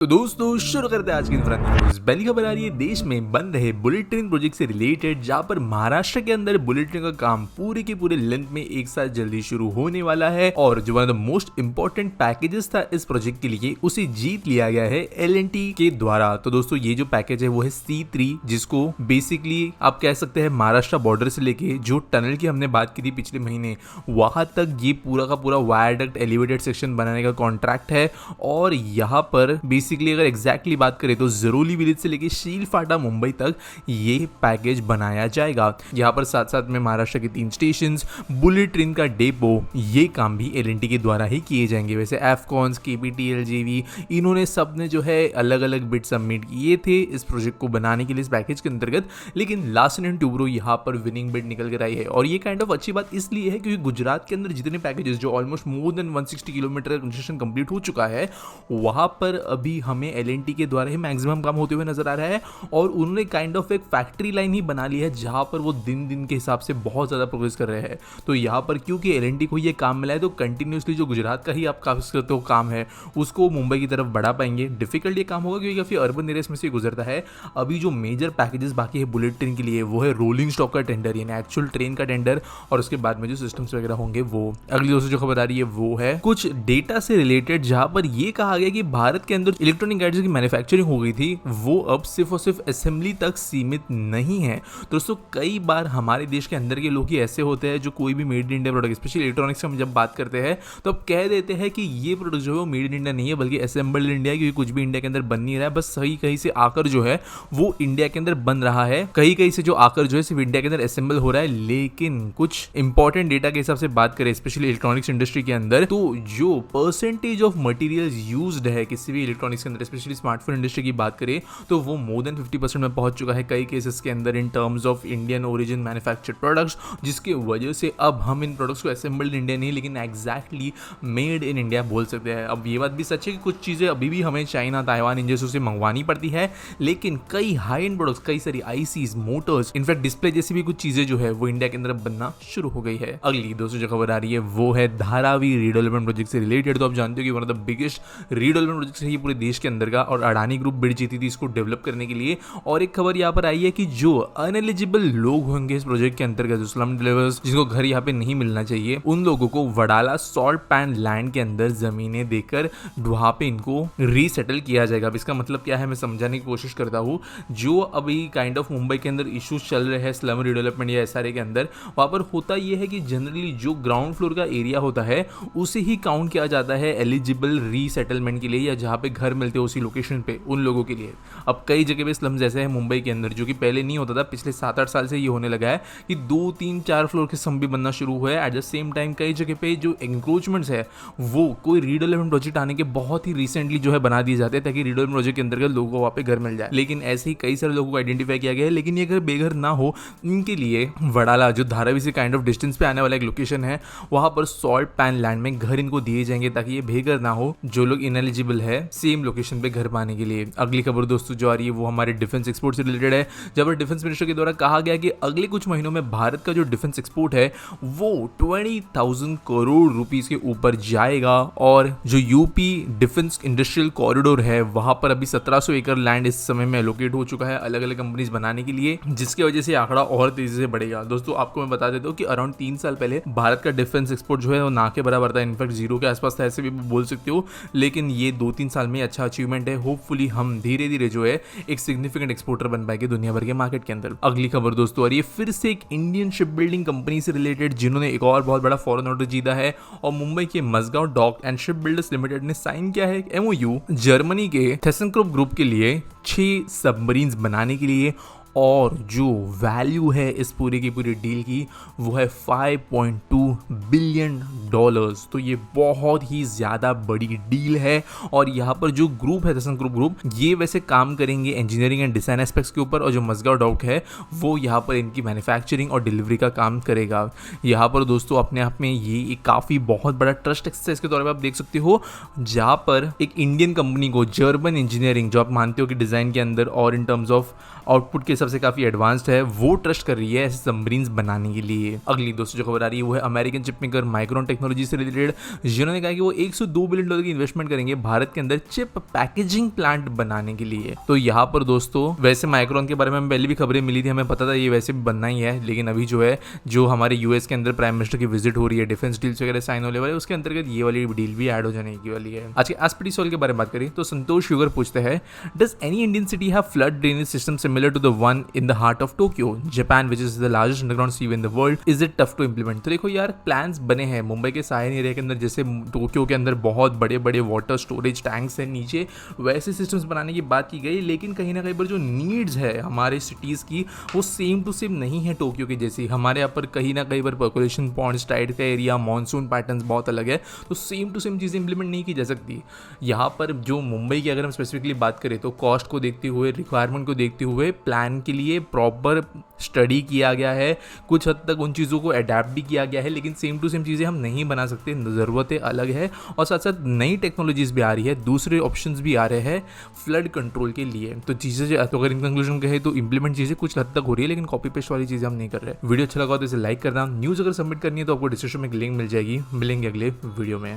तो दोस्तों शुरू करते हैं आज की फ्रंट न्यूज। पहली खबर आ रही है, देश में बन रहे बुलेट ट्रेन प्रोजेक्ट से रिलेटेड, जहां पर महाराष्ट्र के अंदर बुलेट ट्रेन का काम पूरे के पूरे लेंथ में एक साथ जल्दी शुरू होने वाला है। और जो one of the most important packages था इस प्रोजेक्ट के लिए, उसे जीत लिया गया है L&T के द्वारा। तो दोस्तों ये जो पैकेज है वो है C3, जिसको बेसिकली आप कह सकते हैं महाराष्ट्र बॉर्डर से लेके जो टनल की हमने बात की थी पिछले महीने, वहां तक ये पूरा का पूरा वायरडक्ट एलिवेटेड सेक्शन बनाने का कॉन्ट्रैक्ट है। और यहाँ पर बेसिकली अगर एग्जैक्टली बात करें तो जरोली विलेज से लेके शीलफाटा मुंबई तक ये पैकेज बनाया जाएगा। यहाँ पर साथ साथ में महाराष्ट्र के 3 स्टेशन, बुलेट ट्रेन का डेपो, ये काम भी L&T के द्वारा ही किए जाएंगे। वैसे एफकॉन्स, KPTL, JV, इन्होंने सब ने जो है अलग अलग बिड सबमिट किए थे इस प्रोजेक्ट को बनाने के लिए इस पैकेज के अंतर्गत, लेकिन लास्ट एंड ट्यूब्रो यहाँ पर विनिंग बिड निकल कर आई है। और ये काइंड ऑफ अच्छी बात इसलिए है क्योंकि गुजरात के अंदर जितने पैकेजेस जो almost more than 160 kilometre construction complete हो चुका है, वहां पर अभी हमें L&T के द्वारा ही मैक्सिमम काम होते हुए नजर आ रहा है। और उन्होंने काइंड ऑफ एक फैक्ट्री लाइन ही बना ली है जहां पर वो दिन दिन के हिसाब से बहुत ज्यादा प्रोग्रेस कर रहे हैं। तो यहाँ पर क्योंकि L&T को ये काम मिला है, तो कंटिन्यूसली जो गुजरात का ही आप काफी करते हो काम है उसको मुंबई की तरफ बढ़ा पाएंगे। डिफिकल्ट ये काम होगा क्योंकि काफी अर्बन एरियाज में से गुजरता है। अभी जो मेजर पैकेजेस बाकी है बुलेट ट्रेन के लिए, वो है रोलिंग स्टॉक का टेंडर, यानी एक्चुअल ट्रेन का टेंडर, और उसके बाद में जो सिस्टम्स वगैरह होंगे वो। अगली दोस्तों जो खबर आ रही है वो है कुछ डेटा से रिलेटेड, जहां पर ये कहा गया कि भारत के अंदर इलेक्ट्रॉनिक गैजेट्स की मैन्युफैक्चरिंग हो गई थी, वो अब सिर्फ और सिर्फ असेंबली तक सीमित नहीं है। दोस्तों कई बार हमारे देश के अंदर के लोग ही ऐसे होते हैं जो कोई भी made in India product, specially electronics हम जब बात करते हैं तो अब कह देते हैं कि ये प्रोडक्ट जो है वो मेड इन इंडिया नहीं है बल्कि असेंबल्ड इन इंडिया, क्योंकि कुछ भी इंडिया के अंदर बन नहीं रहा है, बस सही कहीं से आकर जो है वो इंडिया के अंदर बन रहा है, कहीं कहीं से जो आकर जो है सिर्फ इंडिया के अंदर असेंबल हो रहा है। लेकिन कुछ इंपॉर्टेंट डेटा के हिसाब से बात करें, स्पेशली इलेक्ट्रॉनिक्स इंडस्ट्री के अंदर, तो जो परसेंटेज ऑफ मटेरियल्स यूज्ड है किसी भी इलेक्ट्रॉनिक्स के अंदर, स्पेशली स्मार्टफोन इंडस्ट्री की बात करें तो वो मोर देन 50% में पहुंच चुका है कई केसेस के अंदर in terms of Indian origin manufactured products, जिसकी वजह से अब हम इन प्रोडक्ट्स को असेंबल्ड इंडिया नहीं लेकिन एग्जैक्टली मेड इन इंडिया बोल सकते हैं। अब ये बात भी सच है कि कुछ चीज़ें अभी भी हमें चाइना, ताइवान, इन जैसों से मंगवानी पड़ती है, लेकिन कई हाई एंड प्रोडक्ट्स, कई सारी ICs, मोटर्स, इनफैक्ट डिस्प्ले जैसी भी कुछ चीज़ें जो है वो इंडिया के अंदर बनना शुरू हो गई है। अगली दोस्तों जो खबर आ रही है वो है धारावी रीडेवलपमेंट प्रोजेक्ट से रिलेटेड। तो आप जानते हो कि one of the biggest redevelopment project है ये पूरे देश के अंदर का, और अडानी ग्रुप बिड जीती थी इसको डेवलप करने के लिए। और एक खबर यहाँ पर आई है कि जो अनएलिजिबल लोग होंगे इस प्रोजेक्ट के अंतर्गत, जो स्लम डिलीवर्स, जिनको घर यहाँ पे नहीं मिलना चाहिए, उन लोगों को वडाला सॉल्ट पैन लैंड के अंदर जमीनें देकर वहां पे इनको रीसेटल किया जाएगा। अब इसका मतलब क्या है मैं समझाने की कोशिश करता हूँ। जो अभी काइंड ऑफ मुंबई के अंदर इश्यूज चल रहे हैं स्लम रिडेवलपमेंट या SRA के अंदर, वहां पर होता यह है कि जनरली जो ग्राउंड फ्लोर का एरिया होता है उसे ही काउंट किया जाता है एलिजिबल रीसेटलमेंट के लिए, या जहाँ पे घर मिलते हैं उसी लोकेशन पे उन लोगों के लिए। अब कई जगह पे स्लम जैसे है मुंबई के अंदर, जो कि पहले नहीं होता था, पिछले 7-8 साल से ये होने लगा है कि 2, 3, 4 फ्लोर के स्लम भी बनना शुरू हुए हैं। एट द सेम टाइम कई जगह पे जो एंक्रोचमेंट्स है वो कोई रीडेवलपमेंट प्रोजेक्ट आने के बहुत ही रिसेंटली जो है बना दिए जाते हैं ताकि रीडेवलपमेंट प्रोजेक्ट के अंतर्गत लोगों को वहाँ पे घर मिल जाए। लेकिन ऐसे ही कई सारे लोगों को आइडेंटिफाई किया गया है, लेकिन ये अगर बेघर ना हो, इनके लिए वडाला जो धारावी से काइंड ऑफ डिस्टेंस पे आने वाला एक लोकेशन है, वहां पर सॉल्ट पैन लैंड में घर इनको दिए जाएंगे ताकि ये बेघर ना हो जो लोग इनएलिजिबल है सेम लोकेशन पे घर पाने के लिए। अगली खबर दोस्तों जो आ रही है वो हमारे डिफेंस एक्सपोर्ट से रिलेटेड है, जब पर डिफेंस मिनिस्टर के द्वारा कहा गया कि अगले कुछ महीनों में भारत का जो डिफेंस एक्सपोर्ट है वो 20,000 करोड़ रुपीस के ऊपर जाएगा। और जो यूपी डिफेंस इंडस्ट्रियल कॉरिडोर है वहां पर अभी 1700 एकड़ लैंड इस समय में एलोकेट हो चुका है अलग अलग कंपनीज बनाने के लिए, जिसकी वजह से आंकड़ा और तेजी से बढ़ेगा। दोस्तों आपको मैं बता देता हूँ कि अराउंड 3 साल पहले भारत का डिफेंस एक्सपोर्ट जो है वो ना के बराबर था, इनफैक्ट जीरो के आसपास था, ऐसे भी बोल सकते हो। लेकिन ये 2-3 साल में अच्छा अचीवमेंट है। होपफुली हम धीरे धीरे जो है एक सिग्निफिकेंट एक्सपोर्टर बन पाएंगे दुनिया भर के मार्केट के अंदर। अगली खबर दोस्तों और ये फिर से एक इंडियन शिप बिल्डिंग कंपनी से रिलेटेड, जिन्होंने एक और बहुत बड़ा फॉरेन ऑर्डर जीता है, और मुंबई के Mazagon dock and shipbuilders limited ने साइन किया है MOU जर्मनी के थेसेनक्रुप ग्रुप के लिए 6 सबमरीन्स बनाने के लिए। और जो वैल्यू है इस पूरी की पूरी डील की वो है $5.2 बिलियन। तो ये बहुत ही ज़्यादा बड़ी डील है। और यहाँ पर जो ग्रुप है थेसेनक्रुप ग्रुप, ये वैसे काम करेंगे इंजीनियरिंग एंड डिज़ाइन एस्पेक्ट्स के ऊपर, और जो मजगांव डॉक है वो यहाँ पर इनकी मैन्युफैक्चरिंग और डिलीवरी का काम करेगा। यहाँ पर दोस्तों अपने आप में ये एक काफ़ी बहुत बड़ा ट्रस्ट एक्सरसाइज के तौर पर आप देख सकते हो, जहाँ पर एक इंडियन कंपनी को जर्मन इंजीनियरिंग, जो आप मानते हो कि डिज़ाइन के अंदर और इन टर्म्स ऑफ आउटपुट के सबसे काफी एडवांस्ड है, वो ट्रस्ट कर रही है ऐसे सबमरीन्स बनाने के लिए। अगली दोस्तों जो खबर आ रही है वो है American chip maker micron technology से रिलेटेड, जिन्होंने कहा कि वो $102 बिलियन की इन्वेस्टमेंट करेंगे भारत के अंदर चिप पैकेजिंग प्लांट बनाने के लिए। तो यहाँ पर दोस्तों वैसे माइक्रोन के बारे में हमें पहले भी खबरें मिली थी, हमें पता था ये वैसे भी बनना ही है, लेकिन अभी जो है जो हमारे यूएस के अंदर प्राइम मिनिस्टर की विजिट हो रही है, डिफेंस डील्स वगैरह साइन होने वाले, उसके अंतर्गत ये वाली डील भी ऐड हो जाने की वाली है। आज के एस्पिटी सोल के बारे में बात करें तो संतोष शुगर पूछते हैं, does any Indian city have flood drainage system similar to the one in the heart of Tokyo Japan which is the largest underground sea in the world, is it tough to implement. तो देखो यार plans बने हैं मुंबई के Sion area के अंदर, जैसे Tokyo के अंदर बहुत बड़े बड़े वाटर स्टोरेज टैंक्स हैं नीचे, वैसे सिस्टम्स बनाने की बात की गई, लेकिन कहीं ना कहीं पर जो नीड्स है हमारे सिटीज़ की वो सेम टू सेम नहीं है टोक्यो की जैसी। हमारे यहाँ पर कहीं ना कहीं पर पॉपुलेशन पॉइंट्स टाइड का एरिया, मॉनसून पैटर्न्स बहुत अलग है, तो सेम टू सेम चीज़ें इंप्लीमेंट नहीं की जा सकती। यहाँ पर जो मुंबई की अगर हम स्पेसिफिकली बात करें तो कॉस्ट को देखते हुए, रिक्वायरमेंट को देखते हुए प्लान के लिए प्रॉपर स्टडी किया गया है, कुछ हद तक उन चीज़ों को अडेप्ट भी किया गया है, लेकिन सेम टू सेम चीज़ें हम नहीं बना सकते, ज़रूरतें अलग है और साथ साथ नई टेक्नोलॉजीज़ भी आ रही है, दूसरे ऑप्शंस भी आ रहे हैं फ्लड कंट्रोल के लिए। तो चीज़ें तो अगर इन कंक्लूजन कहे तो इंप्लीमेंट चीज़ें कुछ हद तक हो रही है, लेकिन कॉपी पेस्ट वाली चीज़ें हम नहीं कर रहे। वीडियो अच्छा लगा तो इसे लाइक करना, न्यूज़ अगर सबमिट करनी है तो आपको डिस्क्रिप्शन में एक लिंक मिल जाएगी। मिलेंगे अगले वीडियो में।